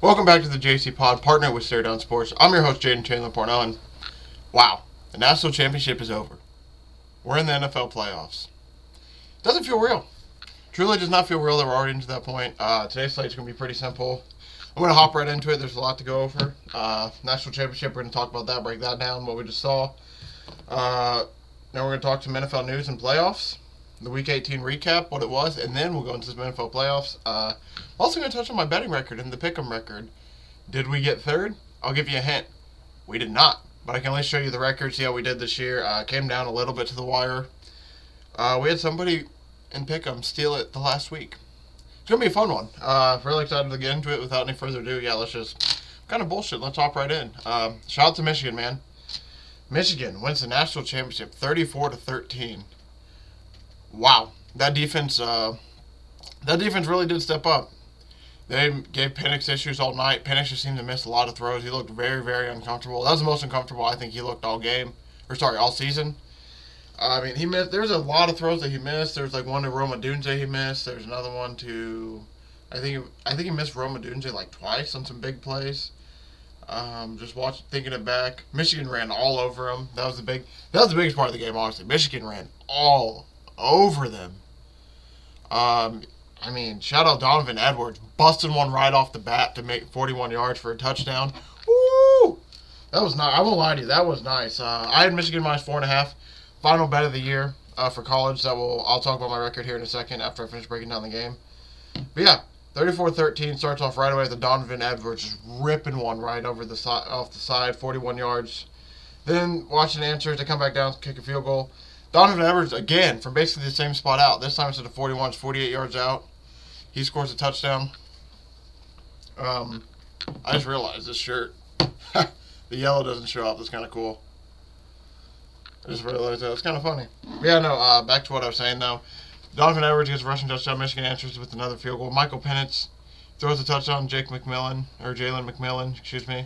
Welcome back to the JCPod, partner with Stare Down Sports. I'm your host, Jaden Chandler. And wow, the national championship is over. We're in the NFL playoffs. Doesn't feel real. Truly does not feel real that we're already into that point. Today's slate's going to be pretty simple. I'm going to hop right into it. There's a lot to go over. National championship, we're going to talk about that, break that down, what we just saw. Now we're going to talk some NFL news and playoffs. The Week 18 recap, what it was, and then we'll go into some NFL playoffs. Also going to touch on my betting record and the Pickem Record. Did we get third? I'll give you a hint. We did not, but I can at least show you the record, see how we did this year. Came down a little bit to the wire. We had somebody in Pickem steal it the last week. It's going to be a fun one. Really excited to get into it. Without any further ado, let's just kind of bullshit. Let's hop right in. Shout out to Michigan, man. Michigan wins the national championship 34-13. Wow, that defense really did step up. They gave Penix issues all night. Penix just seemed to miss a lot of throws. He looked very, very uncomfortable. That was the most uncomfortable I think he looked all season. He missed. There's a lot of throws that he missed. There's like one to Roma Dunze he missed. There's another one to, I think he missed Roma Dunze like twice on some big plays. Thinking it back, Michigan ran all over him. That was the biggest part of the game, honestly. Michigan ran all over them. Shout out Donovan Edwards, busting one right off the bat to make 41 yards for a touchdown. Woo! That was nice. I won't lie to you, that was nice. I had Michigan minus 4.5. Final bet of the year for college. I'll talk about my record here in a second after I finish breaking down the game. But yeah, 34-13 starts off right away with the Donovan Edwards just ripping one right over the side, off the side, 41 yards. Then watching the answers, they come back down, kick a field goal. Donovan Edwards, again, from basically the same spot out. This time instead of 41, it's 48 yards out. He scores a touchdown. I just realized this shirt, the yellow doesn't show up. That's kind of cool. I just realized that. It's kind of funny. Back to what I was saying, though. Donovan Edwards gets a rushing touchdown. Michigan answers with another field goal. Michael Penix throws a touchdown. Jalen McMillan, excuse me.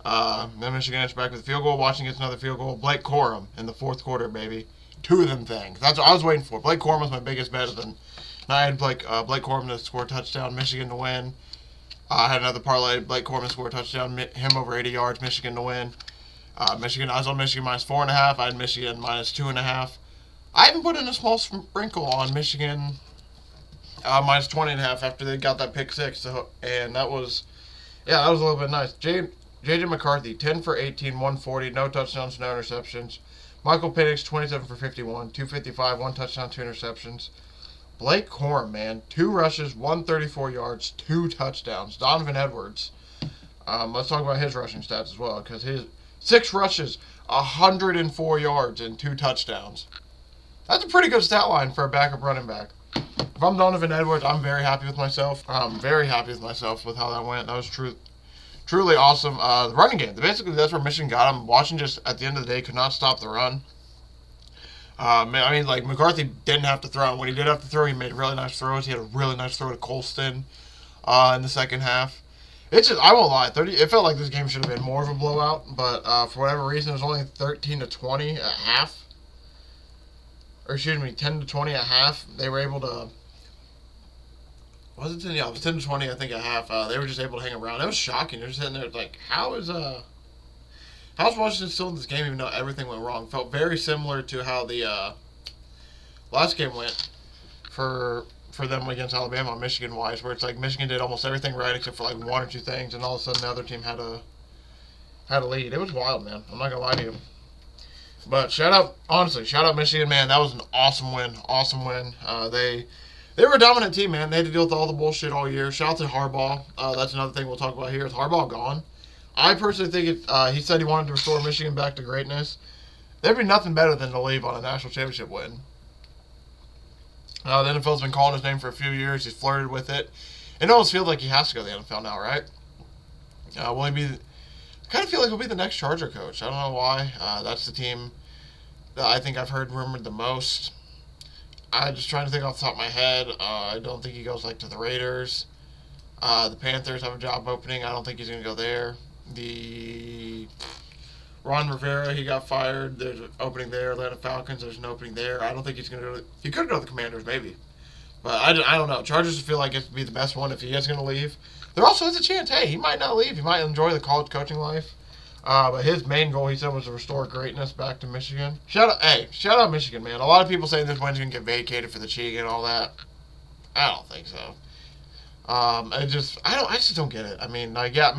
Then Michigan answers back with a field goal. Washington gets another field goal. Blake Corum in the fourth quarter, baby. Two of them things. That's what I was waiting for. Blake Corum was my biggest bet. I had Blake Corum to score a touchdown, Michigan to win. I had another parlay. Blake Corum to score a touchdown, him over 80 yards, Michigan to win. I was on Michigan minus 4.5. I had Michigan minus 2.5. I even put in a small sprinkle on Michigan minus 20.5 after they got that pick six. And that was a little bit nice. J.J. McCarthy, 10 for 18, 140, no touchdowns, no interceptions. Michael Penix, 27 for 51, 255, one touchdown, two interceptions. Blake Corum, man, 2 rushes, 134 yards, 2 touchdowns. Donovan Edwards, let's talk about his rushing stats as well, because his 6 rushes, 104 yards, and 2 touchdowns. That's a pretty good stat line for a backup running back. If I'm Donovan Edwards, I'm very happy with myself. I'm very happy with myself with how that went. That was truly awesome. The running game, basically that's where Michigan got him. Washington just, at the end of the day, could not stop the run. McCarthy didn't have to throw. When he did have to throw, he made really nice throws. He had a really nice throw to Colston in the second half. I won't lie, it felt like this game should have been more of a blowout, but for whatever reason, it was only 13-20 at half. Or excuse me, 10-20 at half. They were able to... it was 10-20, I think, at half. They were just able to hang around. It was shocking. They're just sitting there like, how's Washington still in this game even though everything went wrong? Felt very similar to how the last game went for them against Alabama, Michigan-wise, where it's like Michigan did almost everything right except for like 1 or 2 things, and all of a sudden the other team had a lead. It was wild, man. I'm not going to lie to you. But shout out Michigan, man. That was an awesome win. They were a dominant team, man. They had to deal with all the bullshit all year. Shout out to Harbaugh. That's another thing we'll talk about here. Is Harbaugh gone? I personally think he said he wanted to restore Michigan back to greatness. There'd be nothing better than to leave on a national championship win. The NFL's been calling his name for a few years. He's flirted with it. It almost feels like he has to go to the NFL now, right? Will he be... I kind of feel like he'll be the next Charger coach. I don't know why. That's the team that I think I've heard rumored the most. I'm just trying to think off the top of my head. I don't think he goes to the Raiders. The Panthers have a job opening. I don't think he's going to go there. The Ron Rivera, he got fired. There's an opening there. Atlanta Falcons, there's an opening there. I don't think he's going to go to... He could go to the Commanders, maybe. But I don't know. Chargers feel like it's to be the best one if he is going to leave. there also is a chance, hey, he might not leave. He might enjoy the college coaching life. But his main goal, he said, was to restore greatness back to Michigan. Shout out Michigan, man. A lot of people saying this win's going to get vacated for the cheating and all that. I don't think so. I just don't get it. I mean, like, yeah,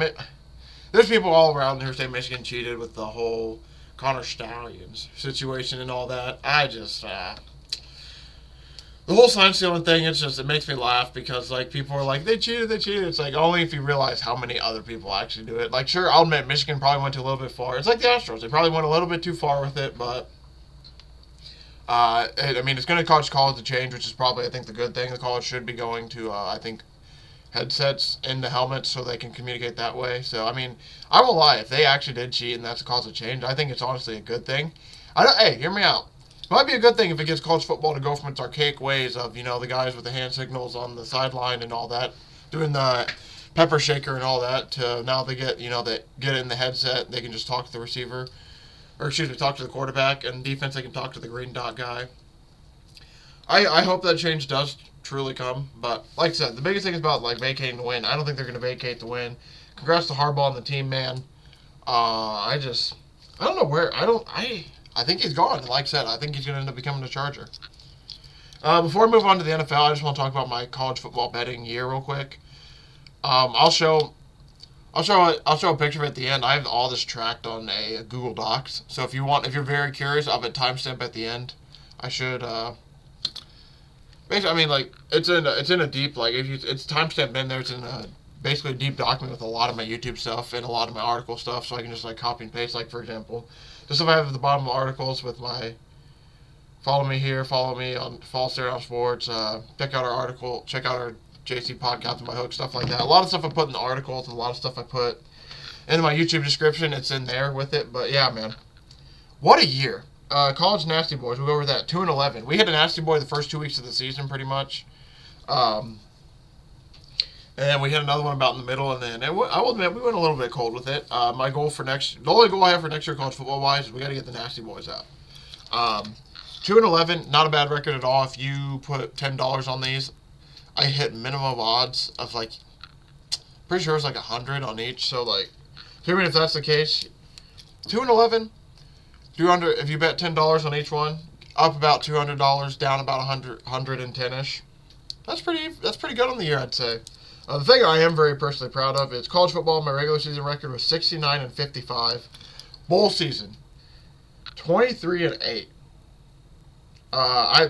there's people all around here saying Michigan cheated with the whole Connor Stallions situation and all that. The whole sign stealing thing, it makes me laugh because, like, people are like, they cheated. It's like, only if you realize how many other people actually do it. Like, sure, I'll admit, Michigan probably went too a little bit far. It's like the Astros. They probably went a little bit too far with it, but, it's going to cause college to change, which is probably, I think, the good thing. The college should be going to, headsets in the helmets so they can communicate that way. So, I won't lie. If they actually did cheat and that's a cause of change, I think it's honestly a good thing. Hey, hear me out. It might be a good thing if it gets college football to go from its archaic ways of, the guys with the hand signals on the sideline and all that, doing the pepper shaker and all that, to now they get, they get in the headset, they can just talk to the receiver, talk to the quarterback, and defense they can talk to the green dot guy. I hope that change does truly come, but like I said, the biggest thing is about, like, vacating the win. I don't think they're going to vacate the win. Congrats to Harbaugh and the team, man. I don't know where, I think he's gone. Like I said, I think he's going to end up becoming a Charger. Before I move on to the NFL, I just want to talk about my college football betting year real quick. I'll show a picture of it at the end. I have all this tracked on a Google Docs. So if you're very curious, I'll have a timestamp at the end. I should basically, it's in a deep, like, it's timestamped in there. It's in basically a deep document with a lot of my YouTube stuff and a lot of my article stuff, so I can just, like, copy and paste. Like, for example, just if I have at the bottom of articles with my follow me here, follow me on Fall Stare Down Sports, check out our article, check out our JCPod Captain by Hook, stuff like that. A lot of stuff I put in the articles and a lot of stuff I put in my YouTube description, it's in there with it. But yeah, man, what a year. College Nasty Boys, we'll go over that. 2-11. We hit a Nasty Boy the first 2 weeks of the season pretty much. And then we hit another one about in the middle, and then I will admit we went a little bit cold with it. The only goal I have for next year, college football wise, is we got to get the Nasty Boys out. 2-11, not a bad record at all. If you put $10 on these, I hit minimum odds of, like, pretty sure it's like 100 on each. So, like, if that's the case, 2-11, 200. If you bet $10 on each one, up about $200, down about 110ish. That's pretty good on the year, I'd say. The thing I am very personally proud of is college football. My regular season record was 69-55. Bowl season, 23-8.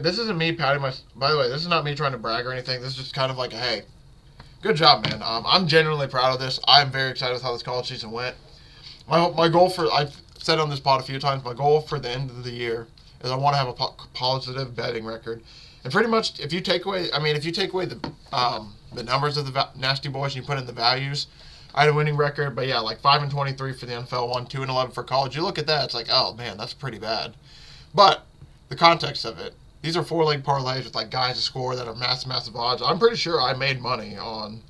This isn't me patting my. By the way, this is not me trying to brag or anything. This is just kind of like a hey, good job, man. I'm genuinely proud of this. I'm very excited with how this college season went. My goal for, I've said on this pod a few times, my goal for the end of the year is I want to have a positive betting record. And pretty much, if you take away the numbers of the Nasty Boys and you put in the values, I had a winning record. But yeah, like 5-23 for the NFL one, 2-11 for college. You look at that, it's like, oh man, that's pretty bad. But the context of it, these are 4-leg parlays with, like, guys to score that are massive odds. I'm pretty sure I made money on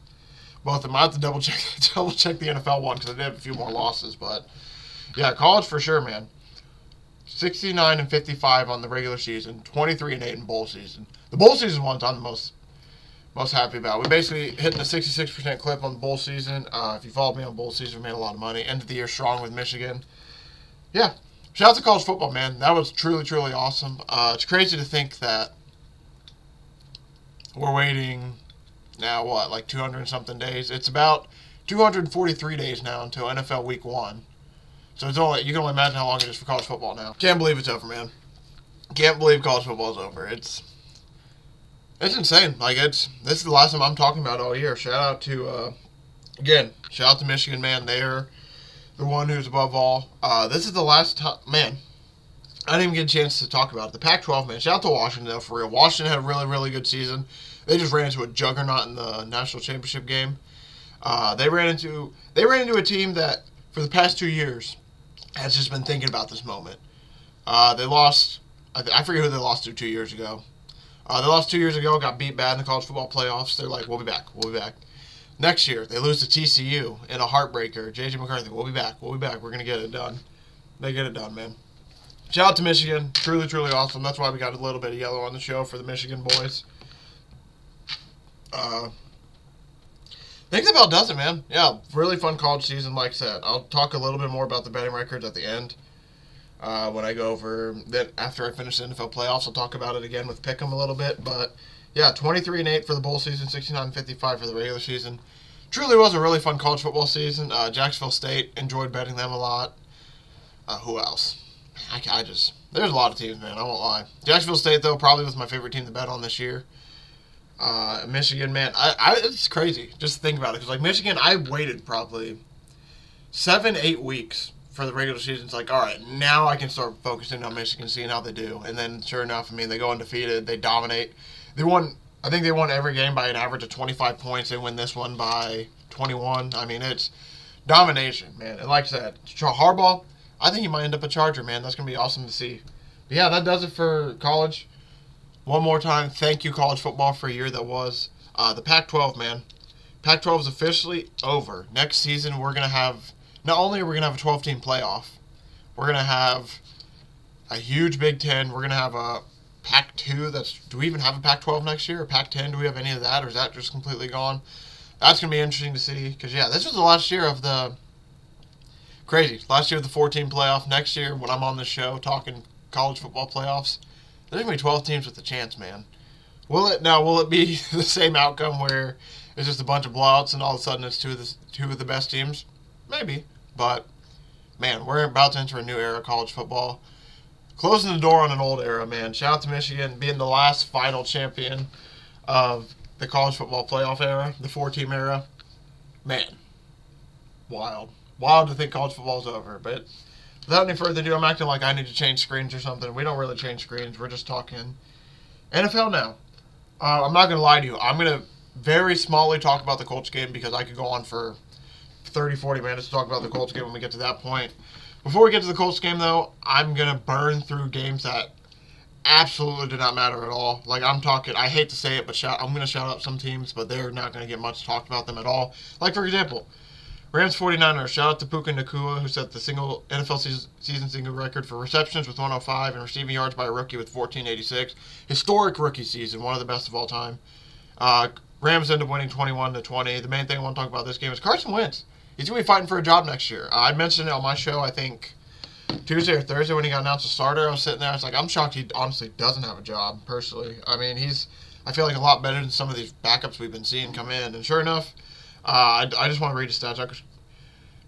both of them. I have to double check the NFL one because I did have a few more losses. But yeah, college for sure, man. 69-55 on the regular season, 23-8 in bowl season. The bowl season one's I'm the most happy about. We basically hitting a 66% clip on the bowl season. If you followed me on bowl season, we made a lot of money. End of the year strong with Michigan. Yeah, shout out to college football, man. That was truly awesome. It's crazy to think that we're waiting now, like 200 and something days. It's about 243 days now until NFL Week 1. So you can only imagine how long it is for college football now. Can't believe it's over, man. Can't believe college football is over. It's insane. Like, this is the last time I'm talking about it all year. Shout out to Michigan, man. They're the one who's above all. This is the last time, man. I didn't even get a chance to talk about it. The Pac-12, man. Shout out to Washington, though, for real. Washington had a really good season. They just ran into a juggernaut in the national championship game. They ran into a team that, for the past 2 years, has just been thinking about this moment. They lost. I forget who they lost to 2 years ago. They lost 2 years ago, got beat bad in the college football playoffs. They're like, we'll be back. Next year, they lose to TCU in a heartbreaker. J.J. McCarthy, we'll be back. We're going to get it done. They get it done, man. Shout out to Michigan. Truly awesome. That's why we got a little bit of yellow on the show for the Michigan boys. I think that about does it, man. Yeah, really fun college season, like I said. I'll talk a little bit more about the betting records at the end. When I go over that after I finish the NFL playoffs, I'll talk about it again with Pickem a little bit. But yeah, 23-8 for the bowl season, 69-55 for the regular season. Truly was a really fun college football season. Jacksonville State, enjoyed betting them a lot. Who else? There's a lot of teams, man. I won't lie. Jacksonville State, though, probably was my favorite team to bet on this year. Michigan, man, it's crazy just to think about it. Because, like, Michigan, I waited probably 7-8 weeks for the regular season. It's like, all right, now I can start focusing on Michigan, seeing how they do. And then, sure enough, I mean, they go undefeated. They dominate. I think they won every game by an average of 25 points. They win this one by 21. I mean, it's domination, man. And like I said, Harbaugh, I think he might end up a Charger, man. That's going to be awesome to see. But yeah, that does it for college. One more time, thank you, college football, for a year that was. The Pac-12, man. Pac-12 is officially over. Next season, we're going to have, not only are we going to have a 12-team playoff, we're going to have a huge Big Ten. We're going to have a Pac-2. Do we even have a Pac-12 next year? Or Pac-10? Do we have any of that? Or is that just completely gone? That's going to be interesting to see. Because, yeah, this was the last year of the... Crazy. Last year of the 14 playoff. Next year, when I'm on the show talking college football playoffs, there's going to be 12 teams with a chance, man. Will it be the same outcome where it's just a bunch of blowouts and all of a sudden it's two of the best teams? Maybe. But, man, we're about to enter a new era of college football. Closing the door on an old era, man. Shout out to Michigan being the last final champion of the college football playoff era, the 4-team era. Man, wild. Wild to think college football's over. But without any further ado, I'm acting like I need to change screens or something. We don't really change screens. We're just talking NFL now. I'm not going to lie to you. I'm going to very smallly talk about the Colts game because I could go on for 30, 40 minutes to talk about the Colts game when we get to that point. Before we get to the Colts game, though, I'm going to burn through games that absolutely did not matter at all. Like, I'm talking, I hate to say it, but I'm going to shout out some teams, but they're not going to get much talked about them at all. Like, for example, Rams 49ers, shout out to Puka Nacua, who set the NFL season single record for receptions with 105 and receiving yards by a rookie with 1486. Historic rookie season, one of the best of all time. Rams end up winning 21-20. The main thing I want to talk about this game is Carson Wentz. He's going to be fighting for a job next year. I mentioned it on my show, I think, Tuesday or Thursday when he got announced as starter. I was sitting there. I was like, I'm shocked he honestly doesn't have a job, personally. I mean, I feel like a lot better than some of these backups we've been seeing come in. And sure enough, I just want to read his stats.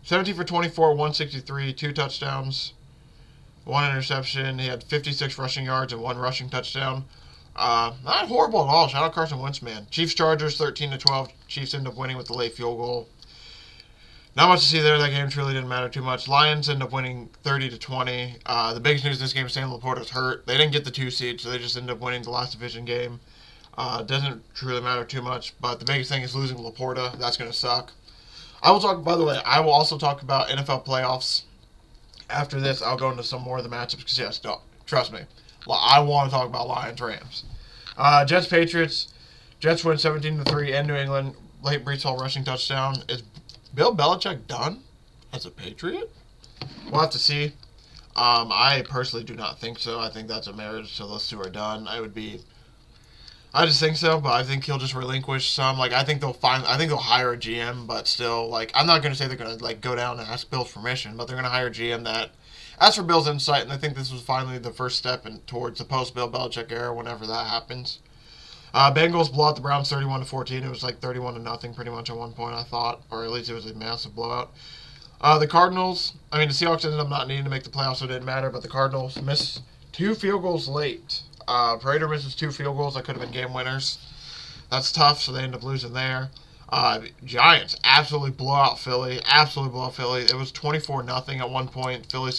17 for 24, 163, 2 touchdowns, 1 interception. He had 56 rushing yards and 1 rushing touchdown. Not horrible at all. Shout out Carson Wentz, man. Chiefs-Chargers, 13-12. Chiefs end up winning with the late field goal. Not much to see there. That game truly didn't matter too much. Lions end up winning 30-20. The biggest news in this game is Sam Laporta's hurt. They didn't get the 2 seed, so they just ended up winning the last division game. Doesn't truly matter too much, but the biggest thing is losing Laporta. That's going to suck. I will also talk about NFL playoffs. After this, I'll go into some more of the matchups because, yes, trust me, I want to talk about Lions-Rams. Jets-Patriots. Jets win 17-3 in New England. Late Breece Hall rushing touchdown. Is Bill Belichick done as a Patriot? We'll have to see. I personally do not think so. I think that's a marriage till those two are done. I just think so, but I think he'll just relinquish some. Like, I think they'll hire a GM, but still, like, I'm not going to say they're going to, like, go down and ask Bill's permission, but they're going to hire a GM that asks for Bill's insight, and I think this was finally the first step towards the post-Bill Belichick era whenever that happens. Bengals blow out the Browns 31-14. It was like 31-0 pretty much at one point, I thought, or at least it was a massive blowout. The Seahawks ended up not needing to make the playoffs, so it didn't matter, but the Cardinals missed 2 field goals late. Prater misses 2 field goals that could have been game winners. That's tough, so they end up losing there. Giants absolutely blow out Philly. It was 24-0 at one point. Philly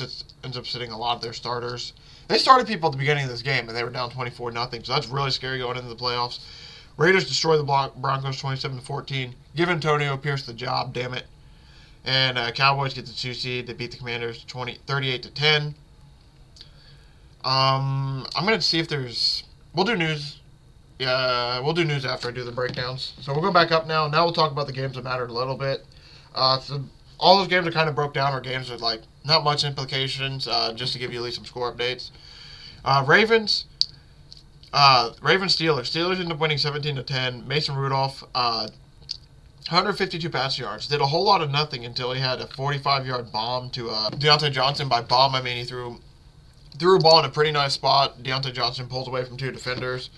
ends up sitting a lot of their starters. They started people at the beginning of this game, and they were down 24-0, so that's really scary going into the playoffs. Raiders destroy the Broncos 27-14. Give Antonio Pierce the job, damn it. And Cowboys get the 2 seed. They beat the Commanders 38-10. I'm going to see if we'll do news. Yeah, we'll do news after I do the breakdowns. So we'll go back up now. Now we'll talk about the games that mattered a little bit. So all those games that kind of broke down are games with, like, not much implications, just to give you at least some score updates. Ravens Steelers. Steelers end up winning 17-10. Mason Rudolph 152 passing yards. Did a whole lot of nothing until he had a 45-yard bomb to Deontay Johnson. By bomb, I mean he threw a ball in a pretty nice spot. Deontay Johnson pulls away from 2 defenders.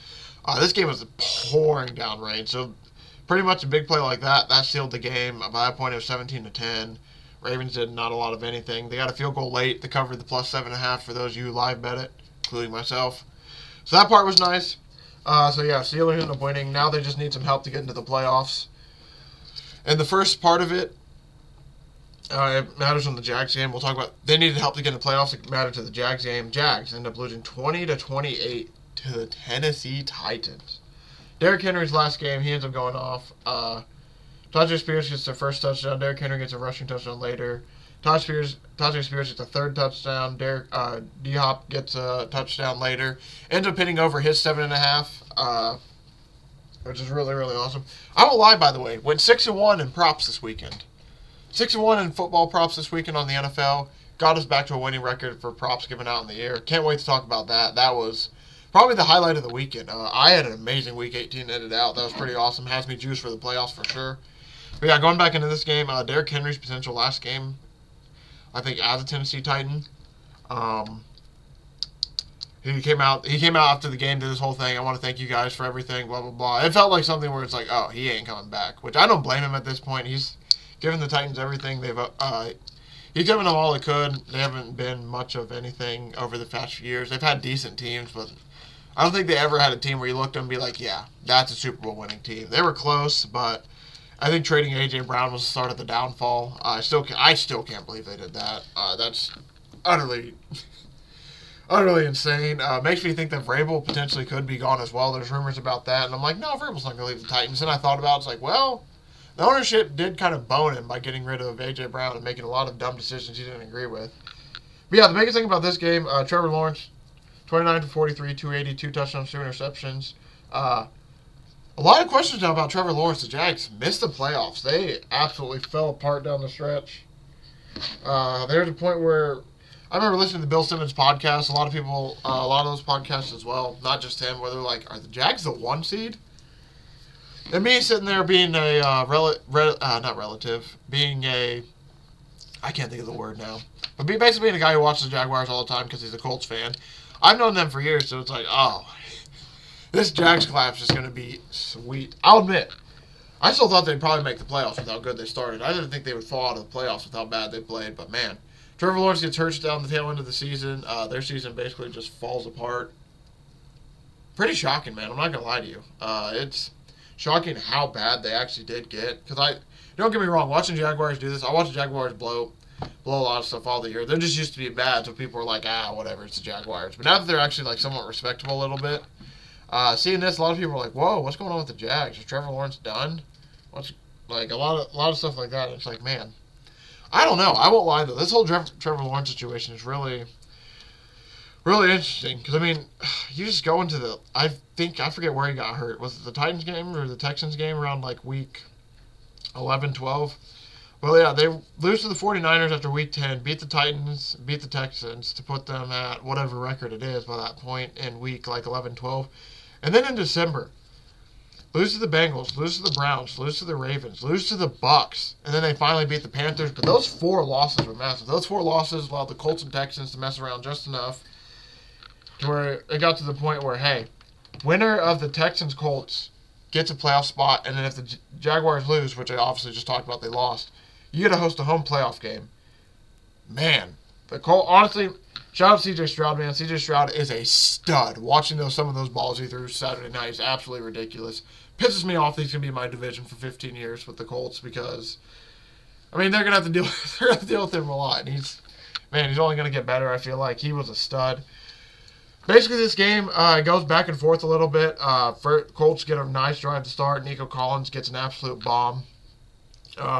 This game was pouring down rain, so pretty much a big play like that sealed the game. By that point, it was 17-10. Ravens did not a lot of anything. They got a field goal late. They covered the plus 7.5 for those of you who live bet it, including myself. So that part was nice. So yeah, Steelers ended up winning. Now they just need some help to get into the playoffs. And the first part of it, it matters on the Jags game. We'll talk about they needed help to get in the playoffs. It mattered to the Jags game. Jags end up losing 20-28 to the Tennessee Titans. Derrick Henry's last game, he ends up going off. Tajay Spears gets their first touchdown. Derrick Henry gets a rushing touchdown later. Tajay Spears gets a third touchdown. D-Hop gets a touchdown later. Ends up hitting over his 7.5, which is really, really awesome. I won't lie, by the way. Went 6-1 in props this weekend. 6-1 in football props this weekend on the NFL. Got us back to a winning record for props given out in the year. Can't wait to talk about that. That was probably the highlight of the weekend. I had an amazing Week 18 ended out. That was pretty awesome. Has me juiced for the playoffs for sure. But yeah, going back into this game, Derrick Henry's potential last game, I think, as a Tennessee Titan. He came out after the game, did this whole thing. I want to thank you guys for everything, blah, blah, blah. It felt like something where it's like, oh, he ain't coming back, which I don't blame him at this point. He's given the Titans everything. He's given them all he could. They haven't been much of anything over the past few years. They've had decent teams, but I don't think they ever had a team where you looked at them and be like, yeah, that's a Super Bowl winning team. They were close, but I think trading A.J. Brown was the start of the downfall. I still can't believe they did that. That's utterly insane. Makes me think that Vrabel potentially could be gone as well. There's rumors about that, and I'm like, no, Vrabel's not going to leave the Titans. And I thought about it, it's like, well, the ownership did kind of bone him by getting rid of A.J. Brown and making a lot of dumb decisions he didn't agree with. But yeah, the biggest thing about this game, Trevor Lawrence, 29 for 43, 280, 2 touchdowns, 2 interceptions. A lot of questions now about Trevor Lawrence. The Jags missed the playoffs. They absolutely fell apart down the stretch. There's a point where I remember listening to the Bill Simmons podcast. A lot of people, a lot of those podcasts as well, not just him, where they're like, are the Jags the 1 seed? And me sitting there being a I can't think of the word now, but basically being a guy who watches the Jaguars all the time because he's a Colts fan. I've known them for years, so it's like, oh, this Jags collapse is going to be sweet. I'll admit, I still thought they'd probably make the playoffs with how good they started. I didn't think they would fall out of the playoffs with how bad they played, but man, Trevor Lawrence gets hurt down the tail end of the season. Their season basically just falls apart. Pretty shocking, man. I'm not going to lie to you. It's shocking how bad they actually did get. Because don't get me wrong, watching Jaguars do this, I watch the Jaguars blow a lot of stuff all the year. They're just used to be bad, so people are like, whatever, it's the Jaguars. But now that they're actually like somewhat respectable a little bit, seeing this, a lot of people are like, whoa, what's going on with the Jags? Is Trevor Lawrence done? What's like a lot of stuff like that. It's like, man, I don't know. I won't lie though. This whole Trevor Lawrence situation is really, really interesting. Because I mean, you just go into I forget where he got hurt. Was it the Titans game or the Texans game around like week 11, 12? Well, yeah, they lose to the 49ers after week 10, beat the Titans, beat the Texans to put them at whatever record it is by that point in week like 11, 12. And then in December, lose to the Bengals, lose to the Browns, lose to the Ravens, lose to the Bucks, and then they finally beat the Panthers. But those 4 losses were massive. Those 4 losses allowed the Colts and Texans to mess around just enough to where it got to the point where, hey, winner of the Texans-Colts gets a playoff spot, and then if the Jaguars lose, which I obviously just talked about, they lost, you get to host a home playoff game. Man, honestly, shout out C.J. Stroud, man. C.J. Stroud is a stud. Watching some of those balls he threw Saturday night is absolutely ridiculous. Pisses me off that he's going to be in my division for 15 years with the Colts because, I mean, they're going to have to deal with him a lot. And he's only going to get better, I feel like. He was a stud. Basically, this game goes back and forth a little bit. Colts get a nice drive to start. Nico Collins gets an absolute bomb.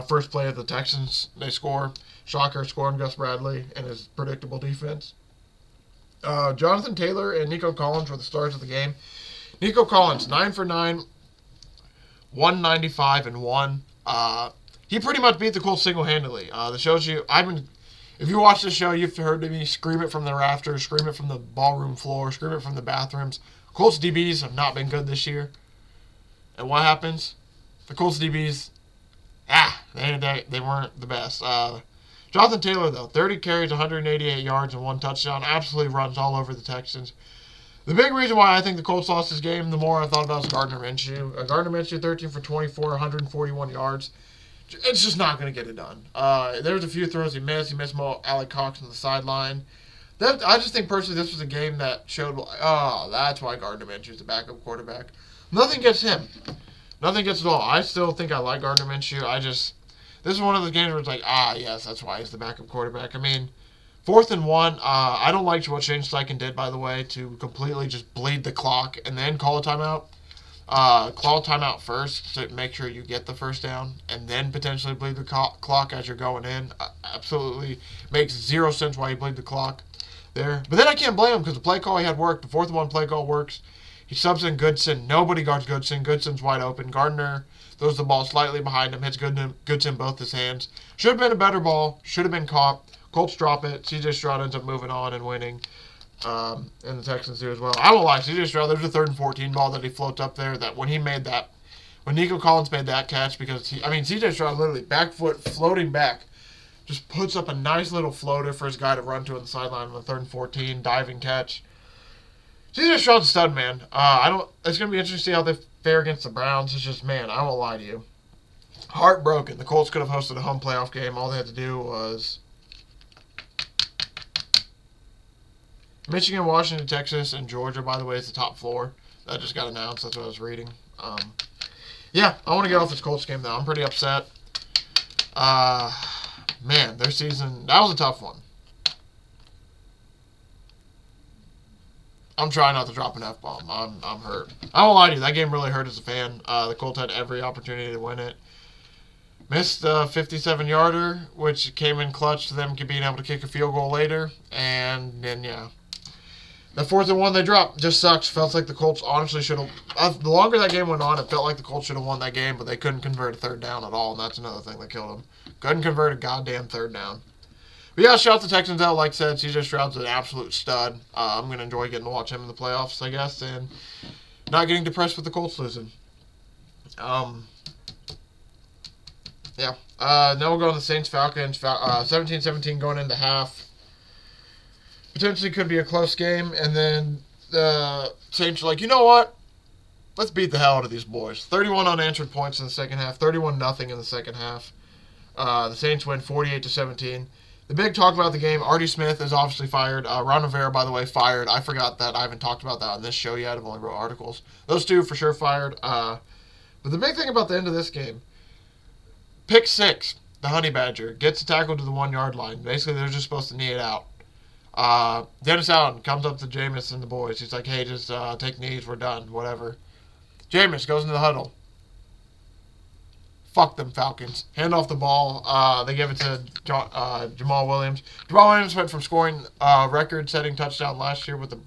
First play of the Texans, they score. Shocker, scoring Gus Bradley and his predictable defense. Jonathan Taylor and Nico Collins were the stars of the game. Nico Collins, 9 for 9, 195 and 1. He pretty much beat the Colts single-handedly. That shows you, if you watch the show, you've heard me scream it from the rafters, scream it from the ballroom floor, scream it from the bathrooms. Colts DBs have not been good this year. And what happens? The Colts DBs They weren't the best. Jonathan Taylor, though, 30 carries, 188 yards, and 1 touchdown. Absolutely runs all over the Texans. The big reason why I think the Colts lost this game, the more I thought about, is Gardner Minshew. Gardner Minshew, 13 for 24, 141 yards. It's just not going to get it done. There was a few throws he missed. He missed Alec Cox on the sideline. I just think, personally, this was a game that showed, that's why Gardner Minshew is the backup quarterback. Nothing gets him. Nothing gets it all. I still think I like Gardner Minshew. This is one of the games where it's like, yes, that's why he's the backup quarterback. I mean, 4th and 1, I don't like what Shane Steichen did, by the way, to completely just bleed the clock and then call a timeout. Call a timeout first to make sure you get the first down and then potentially bleed the clock as you're going in. Absolutely makes zero sense why you bleed the clock there. But then I can't blame him because the play call he had worked. The 4th and 1 play call works. He subs in Goodson. Nobody guards Goodson. Goodson's wide open. Gardner throws the ball slightly behind him. Hits Goodson both his hands. Should have been a better ball. Should have been caught. Colts drop it. C.J. Stroud ends up moving on and winning. And the Texans do as well. I won't lie. C.J. Stroud, there's a 3rd and 14 ball that he floats up there that when Nico Collins made that catch, because C.J. Stroud literally back foot floating back, just puts up a nice little floater for his guy to run to on the sideline on the 3rd and 14, diving catch. C.J. Stroud's a stud, man. It's going to be interesting to see how they fare against the Browns. It's just, man, I won't lie to you. Heartbroken. The Colts could have hosted a home playoff game. All they had to do was Michigan, Washington, Texas, and Georgia, by the way, is the top 4. That just got announced. That's what I was reading. I want to get off this Colts game, though. I'm pretty upset. Man, their season, that was a tough one. I'm trying not to drop an F-bomb. I'm hurt. I won't lie to you. That game really hurt as a fan. The Colts had every opportunity to win it. Missed a 57-yarder, which came in clutch to them being able to kick a field goal later. And then, the 4th and 1 they dropped just sucks. Felt like the Colts honestly should have. The longer that game went on, it felt like the Colts should have won that game, but they couldn't convert a 3rd down at all, and that's another thing that killed them. Couldn't convert a goddamn 3rd down. But yeah, shout out to Texans out. Like I said, C.J. Stroud's an absolute stud. I'm going to enjoy getting to watch him in the playoffs, I guess, and not getting depressed with the Colts losing. Now we'll go on the Saints-Falcons. 17-17 going into half. Potentially could be a close game, and then the Saints are like, you know what? Let's beat the hell out of these boys. 31 unanswered points in the second half. 31-0 in the second half. The Saints win 48-17. The big talk about the game, Artie Smith is obviously fired. Ron Rivera, by the way, fired. I forgot that. I haven't talked about that on this show yet. I've only wrote articles. Those two for sure fired. But the big thing about the end of this game, pick 6, the Honey Badger, gets a tackle to the 1-yard line. Basically, they're just supposed to knee it out. Dennis Allen comes up to Jameis and the boys. He's like, hey, just take knees. We're done. Whatever. Jameis goes into the huddle. Fuck them Falcons. Hand off the ball. They give it to Jamal Williams. Jamal Williams went from scoring record-setting touchdown last year with the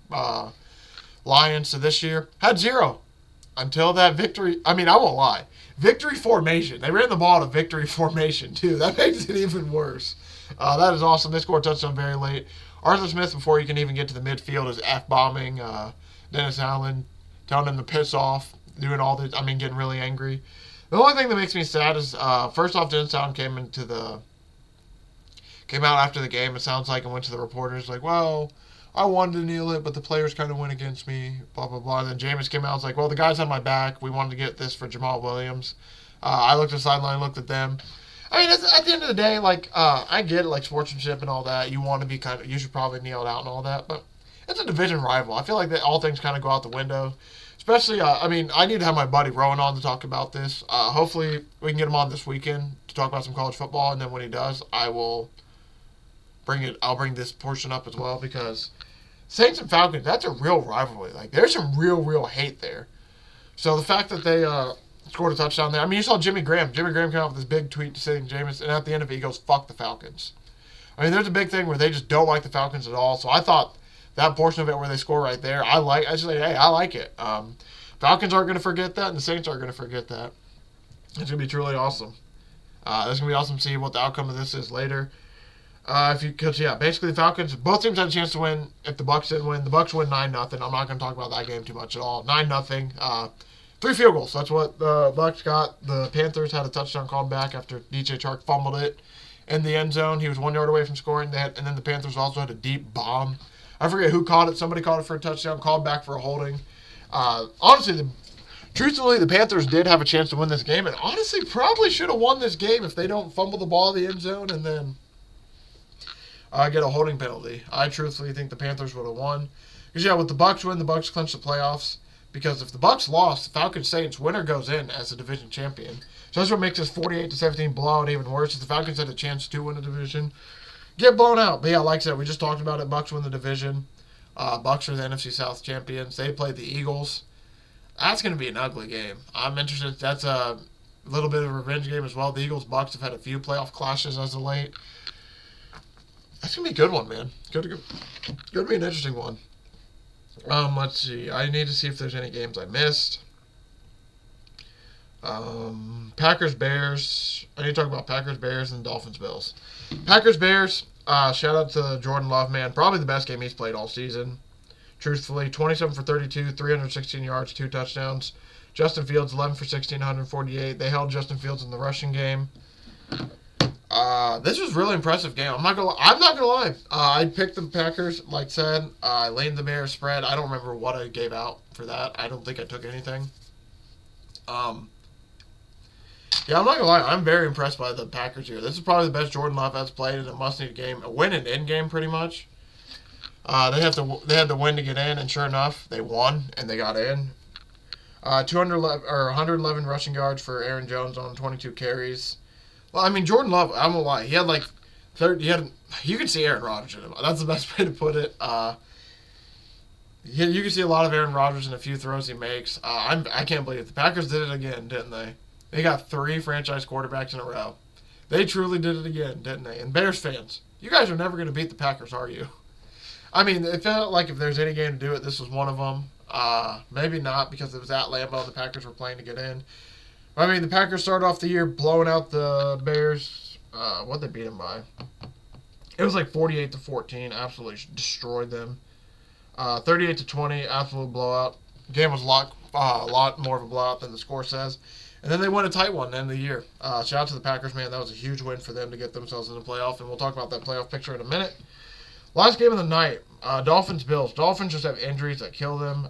Lions to this year. Had 0 until that victory. I won't lie. Victory formation. They ran the ball to victory formation, too. That makes it even worse. That is awesome. They scored a touchdown very late. Arthur Smith, before you can even get to the midfield, is F-bombing Dennis Allen, telling him to piss off, doing all this. Getting really angry. The only thing that makes me sad is, first off, Dennis Allen came out after the game, it sounds like, and went to the reporters like, well, I wanted to kneel it, but the players kind of went against me, blah, blah, blah. And then Jameis came out and was like, well, the guys had my back. We wanted to get this for Jamal Williams. I looked at the sideline, looked at them. At the end of the day, I get it, sportsmanship and all that. You want to be you should probably kneel it out and all that, but it's a division rival. I feel like all things kind of go out the window. Especially, I need to have my buddy Rowan on to talk about this. Hopefully, we can get him on this weekend to talk about some college football, and then when he does, I'll bring this portion up as well, because Saints and Falcons, that's a real rivalry. There's some real hate there. So the fact that they scored a touchdown there, you saw Jimmy Graham. Jimmy Graham came out with this big tweet saying Jameis, and at the end of it, he goes, fuck the Falcons. There's a big thing where they just don't like the Falcons at all, so I thought that portion of it where they score right there, I like it. Falcons aren't going to forget that, and the Saints aren't going to forget that. It's going to be truly awesome. It's going to be awesome to see what the outcome of this is later. Basically the Falcons, both teams had a chance to win. If the Bucs didn't win, the Bucs win 9-0. I'm not going to talk about that game too much at all. 9-0. 3 field goals. That's what the Bucks got. The Panthers had a touchdown called back after DJ Chark fumbled it in the end zone. He was 1 yard away from scoring. And then the Panthers also had a deep bomb. I forget who caught it. Somebody caught it for a touchdown, called back for a holding. Honestly, truthfully, the Panthers did have a chance to win this game, and honestly probably should have won this game if they don't fumble the ball in the end zone and then get a holding penalty. I truthfully think the Panthers would have won. Because, yeah, with the Bucks win, the Bucks clinch the playoffs. Because if the Bucks lost, the Falcons Saints winner goes in as the division champion. So that's what makes this 48-17 blowout even worse. If the Falcons had a chance to win the division, get blown out. But yeah, like I said, we just talked about it. Bucks win the division. Bucks are the NFC South champions. They play the Eagles. That's going to be an ugly game. I'm interested. That's a little bit of a revenge game as well. The Eagles-Bucks have had a few playoff clashes as of late. That's going to be a good one, man. Going to be an interesting one. Let's see. I need to see if there's any games I missed. Packers-Bears. I need to talk about Packers-Bears and Dolphins-Bills. Packers-Bears. Shout out to Jordan Love, man. Probably the best game he's played all season. Truthfully, 27 for 32, 316 yards, 2 touchdowns. Justin Fields, 11 for 16, 148. They held Justin Fields in the rushing game. This was a really impressive game. I'm not gonna lie. I picked the Packers, like I said. I laid the Bears spread. I don't remember what I gave out for that. I don't think I took anything. Yeah, I'm not gonna lie. I'm very impressed by the Packers here. This is probably the best Jordan Love has played in a must-need game. A win and end game, pretty much. They had to win to get in, and sure enough, they won and they got in. 111 rushing yards for Aaron Jones on 22 carries. Well, I mean, Jordan Love, I'm gonna lie, he had like 30. You can see Aaron Rodgers in him. That's the best way to put it. You can see a lot of Aaron Rodgers in a few throws he makes. I can't believe it. The Packers did it again, didn't they? They got 3 franchise quarterbacks in a row. They truly did it again, didn't they? And Bears fans, you guys are never going to beat the Packers, are you? I mean, it felt like if there's any game to do it, this was one of them. Maybe not because it was at Lambeau. The Packers were playing to get in. I mean, the Packers started off the year blowing out the Bears. What'd they beat them by? It was like 48-14. Absolutely destroyed them. 38-20. Absolute blowout. Game was a lot more of a blowout than the score says. And then they won a tight one at the end of the year. Shout out to the Packers, man. That was a huge win for them to get themselves in the playoff. And we'll talk about that playoff picture in a minute. Last game of the night, Dolphins-Bills. Dolphins just have injuries that kill them.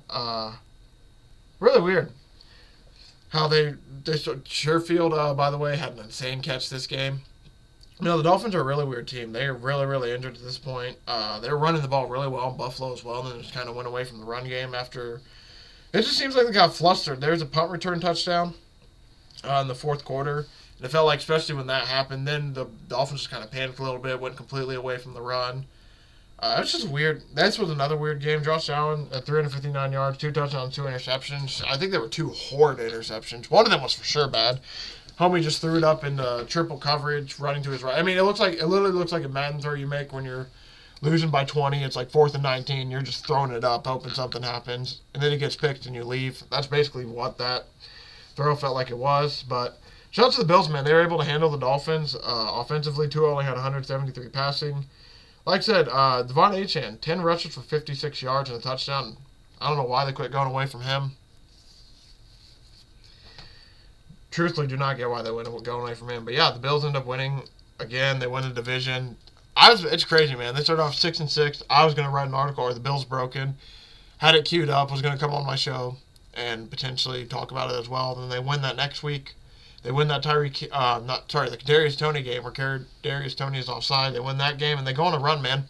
Really weird how they Sherfield, by the way, had an insane catch this game. You know, the Dolphins are a really weird team. They are really, really injured at this point. They were running the ball really well in Buffalo as well, and then just kind of went away from the run game after. It just seems like they got flustered. There's a punt return touchdown in the fourth quarter. And it felt like, especially when that happened, then the Dolphins just kind of panicked a little bit, went completely away from the run. It's just weird. This was another weird game. Josh Allen at 359 yards, 2 touchdowns, 2 interceptions. I think there were 2 horrid interceptions. One of them was for sure bad. Homie just threw it up into triple coverage, running to his right. I mean, it literally looks like a Madden throw you make when you're losing by 20. It's like 4th and 19. You're just throwing it up, hoping something happens, and then it gets picked and you leave. That's basically what that throw felt like it was. But shout out to the Bills, man. They were able to handle the Dolphins offensively. Tua only had 173 passing. Like I said, Devon Achane, 10 rushes for 56 yards and a touchdown. I don't know why they quit going away from him. Truthfully, do not get why they went going away from him. But yeah, the Bills end up winning again. They win the division. It's crazy, man. They started off 6-6. I was going to write an article, or the Bills broken. Had it queued up. Was going to come on my show and potentially talk about it as well. Then they win that next week. They win that the Kadarius Toney game where Kadarius Toney is offside. They win that game, and they go on a run, man.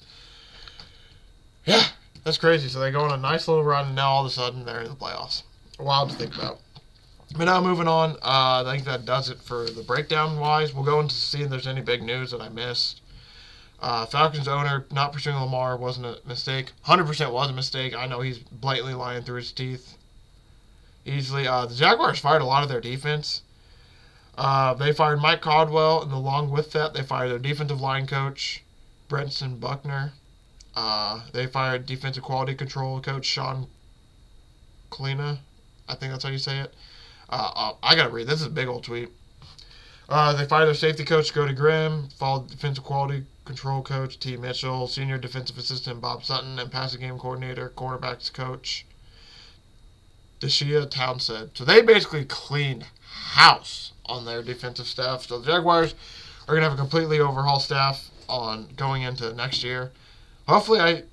Yeah, that's crazy. So they go on a nice little run, and now all of a sudden they're in the playoffs. Wild to think about. But now moving on, I think that does it for the breakdown-wise. We'll go into seeing if there's any big news that I missed. Falcons owner not pursuing Lamar wasn't a mistake. 100% was a mistake. I know he's blatantly lying through his teeth. Easily. The Jaguars fired a lot of their defense. They fired Mike Caldwell, and along with that, they fired their defensive line coach, Brenton Buckner. They fired defensive quality control coach Sean Kalina. I think that's how you say it. I gotta read. This is a big old tweet. They fired their safety coach, Scotty Grimm, followed defensive quality control coach, T. Mitchell, senior defensive assistant, Bob Sutton, and passing game coordinator, cornerbacks coach, Deshea Townsend. So they basically cleaned house on their defensive staff. So the Jaguars are going to have a completely overhauled staff on going into next year. Hopefully, I'm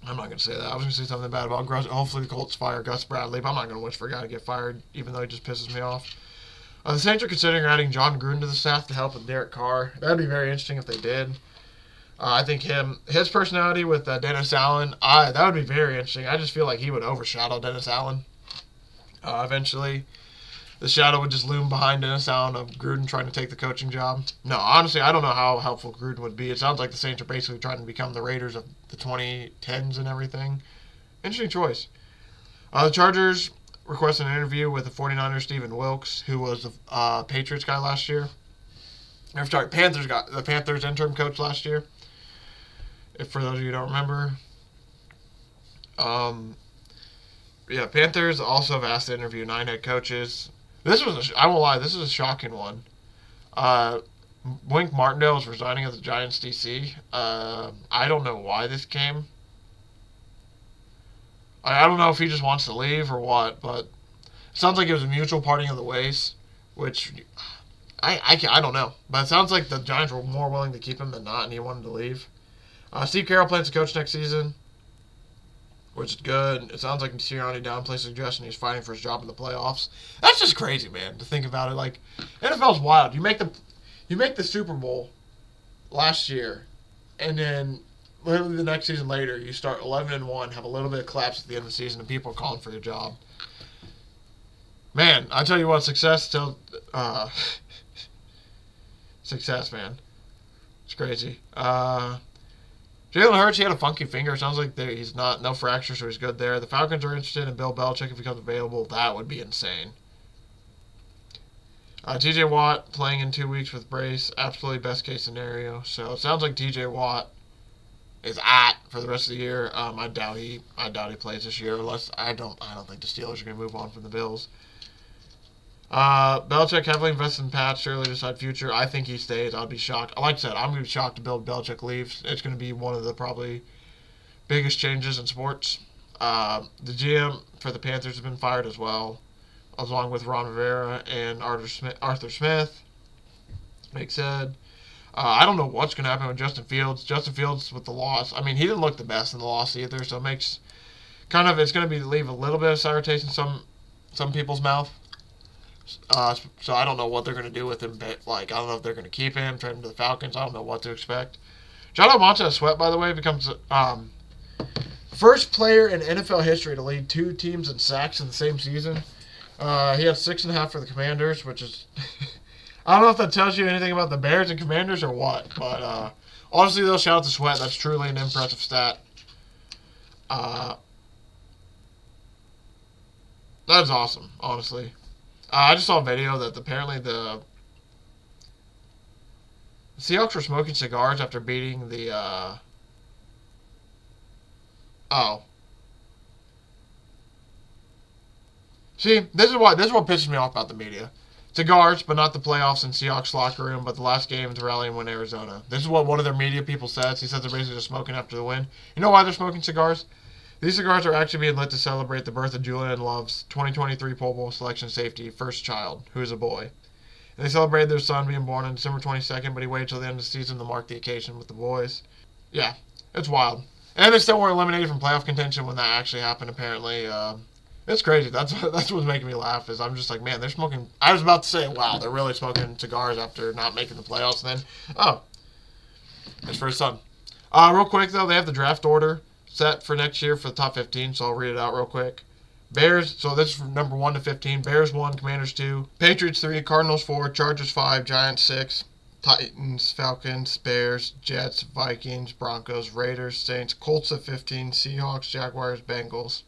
not going to say that. I was going to say something bad about hopefully the Colts fire Gus Bradley, but I'm not going to wish for a guy to get fired, even though he just pisses me off. The Saints are considering adding John Gruden to the staff to help with Derek Carr. That would be very interesting if they did. I think his personality with Dennis Allen, that would be very interesting. I just feel like he would overshadow Dennis Allen. Eventually, the shadow would just loom behind Dennis Allen of Gruden trying to take the coaching job. No, honestly, I don't know how helpful Gruden would be. It sounds like the Saints are basically trying to become the Raiders of the 2010s and everything. Interesting choice. The Chargers requested an interview with the 49ers, Stephen Wilkes, who was the Patriots guy last year. Sorry, the Panthers interim coach last year. If for those of you who don't remember. Panthers also have asked to interview 9 head coaches. I won't lie, this is a shocking one. Wink Martindale is resigning as the Giants DC. I don't know why this came. I don't know if he just wants to leave or what, but it sounds like it was a mutual parting of the ways, which I don't know. But it sounds like the Giants were more willing to keep him than not, and he wanted to leave. Steve Carroll plans to coach next season, which is good. It sounds like Sirianni downplays suggestion he's fighting for his job in the playoffs. That's just crazy, man, to think about it. Like, NFL's wild. You make the Super Bowl last year, and then literally the next season later, you start 11-1, have a little bit of collapse at the end of the season, and people are calling for your job. Man, I tell you what, success, man. It's crazy. Jalen Hurts, he had a funky finger. Sounds like he's no fracture, so he's good there. The Falcons are interested in Bill Belichick if he comes available. That would be insane. T.J. Watt playing in 2 weeks with brace. Absolutely best case scenario. So it sounds like T.J. Watt is for the rest of the year. I doubt he plays this year. Unless I don't think the Steelers are going to move on from the Bills. Belichick heavily invested in Pat Shirley to decide future. I think he stays. I'd be shocked. Like I said, I'm going to be shocked if Bill Belichick leaves. It's going to be one of the probably biggest changes in sports. The GM for the Panthers has been fired as well, along with Ron Rivera and Arthur Smith. Like said, I don't know what's going to happen with Justin Fields. Justin Fields with the loss. I mean, he didn't look the best in the loss either, so it makes it's going to leave a little bit of sour taste in some people's mouth. So I don't know what they're going to do with him. But, I don't know if they're going to keep him, trade him to the Falcons. I don't know what to expect. John Montez Sweat, by the way, becomes first player in NFL history to lead 2 teams in sacks in the same season. He had 6.5 for the Commanders, which is I don't know if that tells you anything about the Bears and Commanders or what. But honestly, though, shout out to Sweat. That's truly an impressive stat. That is awesome, honestly. I just saw a video that apparently the Seahawks were smoking cigars after beating the See, this is what pisses me off about the media. Cigars, but not the playoffs in Seahawks locker room, but the last game to rally and win Arizona. This is what one of their media people says. He says they're basically just smoking after the win. You know why they're smoking cigars? These cigars are actually being lit to celebrate the birth of Julian Love's 2023 Pro Bowl selection safety first child, who is a boy. And they celebrated their son being born on December 22nd, but he waited till the end of the season to mark the occasion with the boys. Yeah, it's wild. And they still weren't eliminated from playoff contention when that actually happened, apparently. It's crazy. That's what's making me laugh, is I'm just like, man, they're smoking. I was about to say, wow, they're really smoking cigars after not making the playoffs. And then, it's for his son. Real quick, though, they have the draft order set for next year for the top 15, so I'll read it out real quick. Bears, so this is from number 1 to 15. Bears 1, Commanders 2, Patriots 3, Cardinals 4, Chargers 5, Giants 6, Titans, Falcons, Bears, Jets, Vikings, Broncos, Raiders, Saints, Colts at 15, Seahawks, Jaguars, Bengals.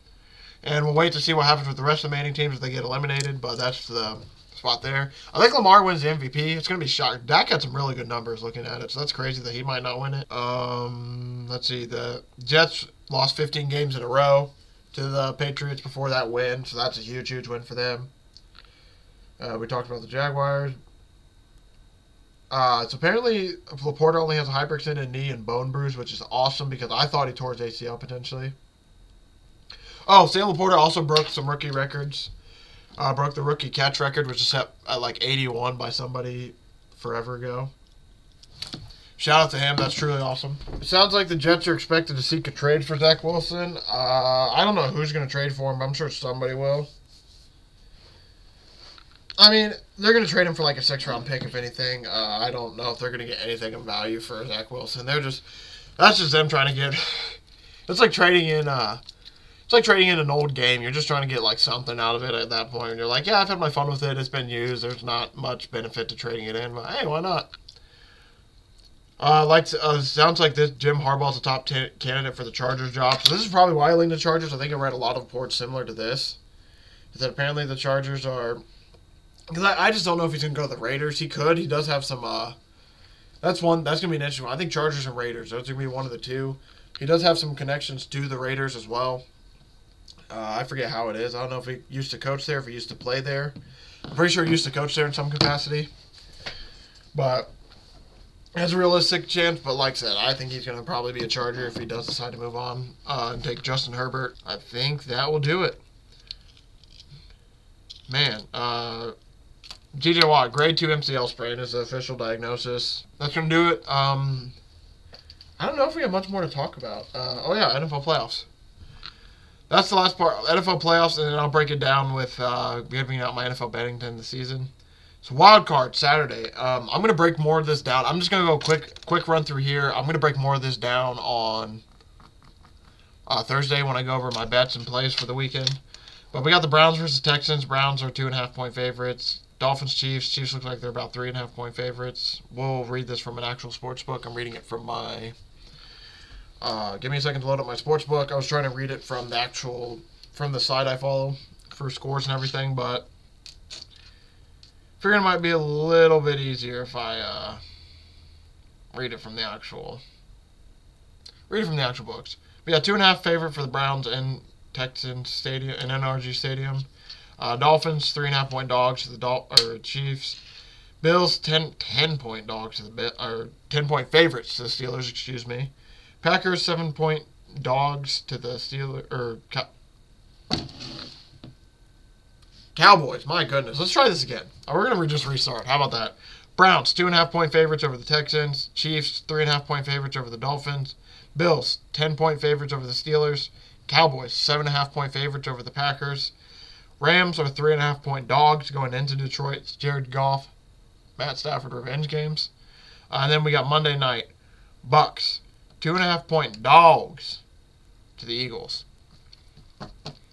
And we'll wait to see what happens with the rest of the remaining teams if they get eliminated, but that's the spot there. I think Lamar wins the MVP. It's going to be shocking. Dak had some really good numbers looking at it, so that's crazy that he might not win it. Let's see. The Jets lost 15 games in a row to the Patriots before that win, so that's a huge, huge win for them. We talked about the Jaguars. So apparently Laporta only has a hyperextended knee and bone bruise, which is awesome because I thought he tore his ACL potentially. Oh, Sam Laporta also broke some rookie records. Broke the rookie catch record, which is set at like 81 by somebody forever ago. Shout out to him. That's truly awesome. It sounds like the Jets are expected to seek a trade for Zach Wilson. I don't know who's going to trade for him, but I'm sure somebody will. I mean, they're going to trade him for like a 6th-round pick, if anything. I don't know if they're going to get anything of value for Zach Wilson. That's just them trying to get. It's like trading in. It's like trading in an old game. You're just trying to get like something out of it at that point. And you're like, yeah, I've had my fun with it. It's been used. There's not much benefit to trading it in, but hey, why not? Sounds like this Jim Harbaugh's a top 10 candidate for the Chargers job. So this is probably why I lean the Chargers. I think I read a lot of reports similar to this. Is that apparently the Chargers are... Because I just don't know if he's going to go to the Raiders. He could. He does have some... That's going to be an interesting one. I think Chargers and Raiders. Those are going to be one of the two. He does have some connections to the Raiders as well. I forget how it is. I don't know if he used to coach there, if he used to play there. I'm pretty sure he used to coach there in some capacity. But... has a realistic chance, but like I said, I think he's going to probably be a Charger if he does decide to move on and take Justin Herbert. I think that will do it. Man, T.J. Watt, grade 2 MCL sprain is the official diagnosis. That's going to do it. I don't know if we have much more to talk about. NFL playoffs. That's the last part. NFL playoffs, and then I'll break it down with giving out my NFL betting to end the season. So wild card Saturday. I'm going to break more of this down. I'm just going to go quick run through here. I'm going to break more of this down on Thursday when I go over my bets and plays for the weekend. But we got the Browns versus Texans. Browns are 2.5-point favorites. Dolphins, Chiefs. Chiefs look like they're about 3.5-point favorites. We'll read this from an actual sports book. I'm reading it from my... give me a second to load up my sports book. I was trying to read it from the site I follow for scores and everything, but... figuring it might be a little bit easier if I read it from the actual books. We got 2.5 favorite for the Browns in Texans Stadium in NRG Stadium. Dolphins 3.5-point dogs to the Chiefs. Bills 10-point dogs to the 10-point favorites to the Steelers. Excuse me. Packers 7-point dogs to the Steelers Cowboys, my goodness. Let's try this again. We're going to just restart. How about that? Browns, 2.5-point favorites over the Texans. Chiefs, 3.5-point favorites over the Dolphins. Bills, 10-point favorites over the Steelers. Cowboys, 7.5-point favorites over the Packers. Rams are 3.5-point dogs going into Detroit. It's Jared Goff, Matt Stafford revenge games. And then we got Monday night. Bucks, 2.5-point dogs to the Eagles.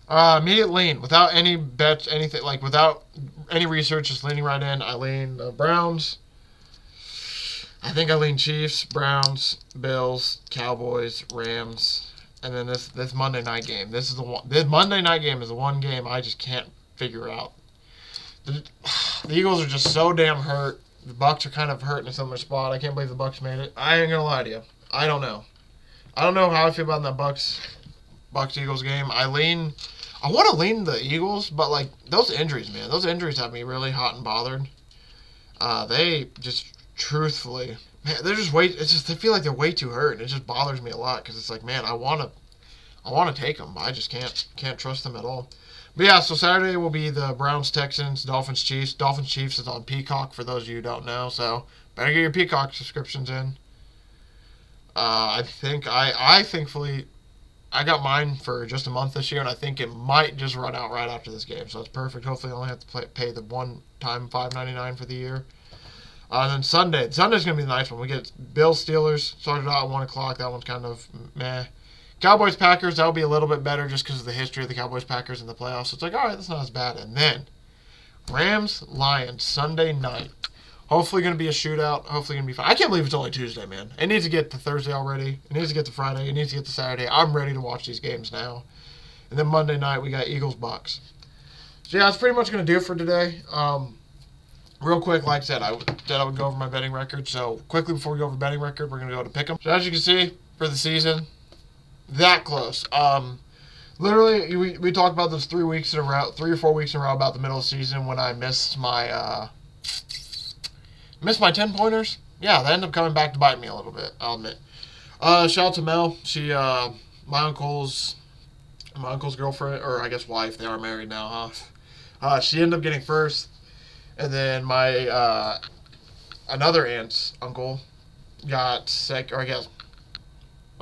Immediate lean, without any bets, anything, like without any research, just leaning right in. I lean Browns. I think I lean Chiefs, Browns, Bills, Cowboys, Rams, and then this Monday night game. This Monday night game is the one game I just can't figure out. The Eagles are just so damn hurt. The Bucks are kind of hurt in a similar spot. I can't believe the Bucks made it. I ain't gonna lie to you. I don't know. I don't know how I feel about that Bucks-Eagles game. I want to lean the Eagles, but like those injuries, man. Those injuries have me really hot and bothered. They just truthfully, man, they're just they feel like they're way too hurt, and it just bothers me a lot because it's like, man, I want to take them, but I just can't trust them at all. But yeah, so Saturday will be the Browns, Texans, Dolphins, Chiefs. Dolphins, Chiefs is on Peacock for those of you who don't know, so better get your Peacock subscriptions in. Thankfully, I got mine for just a month this year, and I think it might just run out right after this game, so it's perfect. Hopefully I only have to pay the one-time $5.99 for the year. Then Sunday's going to be the nice one. We get Bills, Steelers, started out at 1 o'clock. That one's kind of meh. Cowboys, Packers, that'll be a little bit better just because of the history of the Cowboys, Packers in the playoffs. So it's like, all right, that's not as bad. And then Rams, Lions, Sunday night. Hopefully going to be a shootout. Hopefully going to be fun. I can't believe it's only Tuesday, man. It needs to get to Thursday already. It needs to get to Friday. It needs to get to Saturday. I'm ready to watch these games now. And then Monday night, we got Eagles, Bucks. So, yeah, that's pretty much going to do it for today. Real quick, like I said, I would go over my betting record. So, quickly before we go over betting record, we're going to go to Pickem. So, as you can see, for the season, that close. Literally, we talked about this 3 or 4 weeks in a row about the middle of the season when I missed my 10-pointers. Yeah, that ended up coming back to bite me a little bit, I'll admit. Shout out to Mel. My uncle's my uncle's girlfriend, or I guess wife, they are married now, huh? She ended up getting first. And then my another aunt's uncle got second, or I guess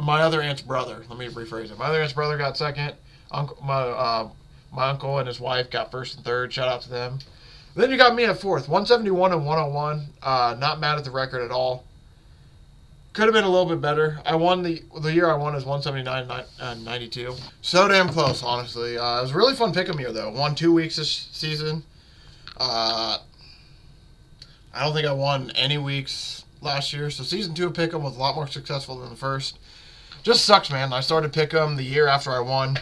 my other aunt's brother. Let me rephrase it. My other aunt's brother got second. My uncle and his wife got first and third. Shout out to them. Then you got me at fourth. 171 and 101. Not mad at the record at all. Could have been a little bit better. I won the year I won is 179 and 92. So damn close, honestly. It was a really fun Pickem year though. Won 2 weeks this season. I don't think I won any weeks last year. So season 2 of Pickem was a lot more successful than the first. Just sucks, man. I started Pickem the year after I won.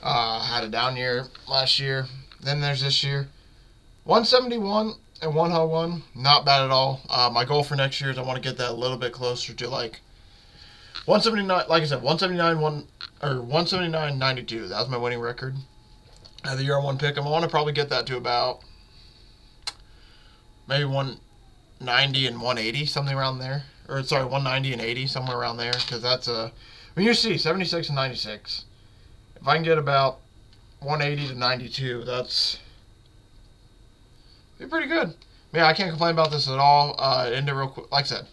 Had a down year last year. Then there's this year. 171 and 101. Not bad at all. My goal for next year is I want to get that a little bit closer to like 179. Like I said, 179.92. That was my winning record. The year I won Pickem. I want to probably get that to about maybe 190 and 180, something around there. Or sorry, 190 and 80, somewhere around there. Because that's I mean, you see, 76 and 96. If I can get about 180 to 92, that's pretty good. Yeah, I can't complain about this at all. It ended real quick. Like I said,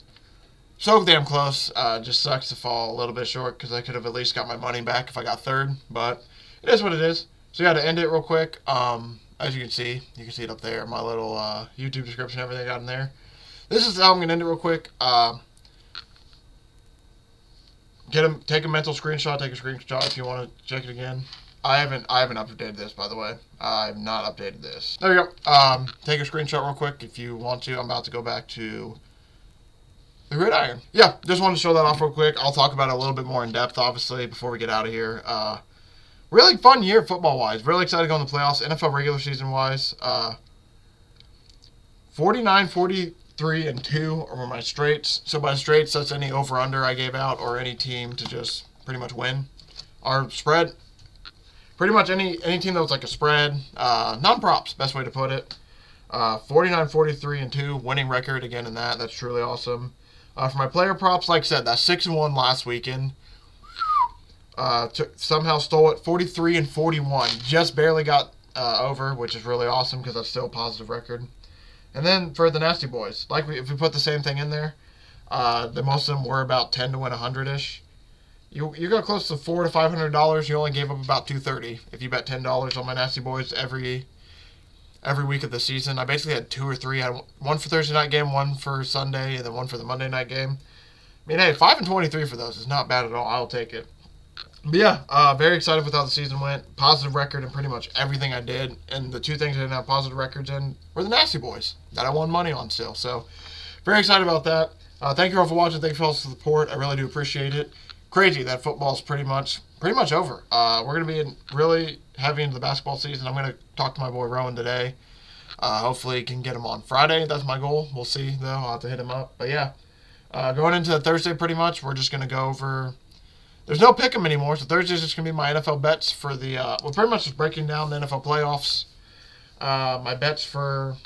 so damn close. Just sucks to fall a little bit short because I could have at least got my money back if I got third. But it is what it is. So yeah, to end it real quick, as you can see it up there, my little YouTube description, everything I got in there. This is how I'm going to end it real quick. Take a mental screenshot, take a screenshot if you want to check it again. I haven't updated this, by the way. I have not updated this. There we go. Take a screenshot real quick if you want to. I'm about to go back to the gridiron. Yeah, just wanted to show that off real quick. I'll talk about it a little bit more in depth, obviously, before we get out of here. Really fun year football-wise. Really excited to go in the playoffs. NFL regular season-wise. 49, 43, and 2 are my straights. So by straights, that's any over-under I gave out or any team to just pretty much win. Our spread, pretty much any team that was like a spread. Non-props, best way to put it. 49, 43, and 2, winning record again in that. That's truly awesome. For my player props, like I said, that's 6-1 last weekend. Somehow stole it. 43 and 41. Just barely got over, which is really awesome because that's still a positive record. And then for the Nasty Boys, if we put the same thing in there, the most of them were about 10 to win 100-ish. You got close to $400 to $500. You only gave up about $230 if you bet $10 on my Nasty Boys every week of the season. I basically had 2 or 3. I had one for Thursday night game, one for Sunday, and then one for the Monday night game. I mean, hey, 5 and 23 for those is not bad at all. I'll take it. But yeah, very excited with how the season went. Positive record in pretty much everything I did. And the 2 things I didn't have positive records in were the Nasty Boys that I won money on still. So, very excited about that. Thank you all for watching. Thank you for all the support. I really do appreciate it. Crazy that football's pretty much over. We're going to be really heavy into the basketball season. I'm going to talk to my boy Rowan today. Hopefully can get him on Friday. That's my goal. We'll see, though. I'll have to hit him up. But yeah, going into Thursday pretty much, we're just going to go over... There's no Pickem anymore, so Thursday's just going to be my NFL bets for the... we're pretty much just breaking down the NFL playoffs. My bets for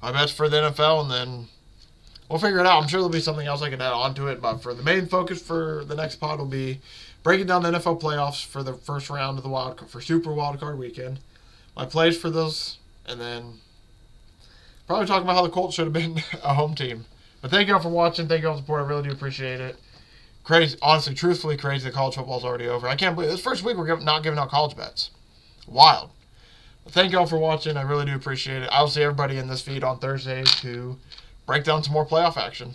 the NFL, and then we'll figure it out. I'm sure there'll be something else I can add on to it, but for the main focus for the next pod will be breaking down the NFL playoffs for the first round of the for Super Wildcard Weekend. My plays for those, and then probably talking about how the Colts should have been a home team. But thank you all for watching. Thank you all for the support. I really do appreciate it. Crazy, honestly, truthfully crazy that college football's already over. I can't believe this first week we're not giving out college bets. Wild. But thank you all for watching. I really do appreciate it. I'll see everybody in this feed on Thursday to break down some more playoff action.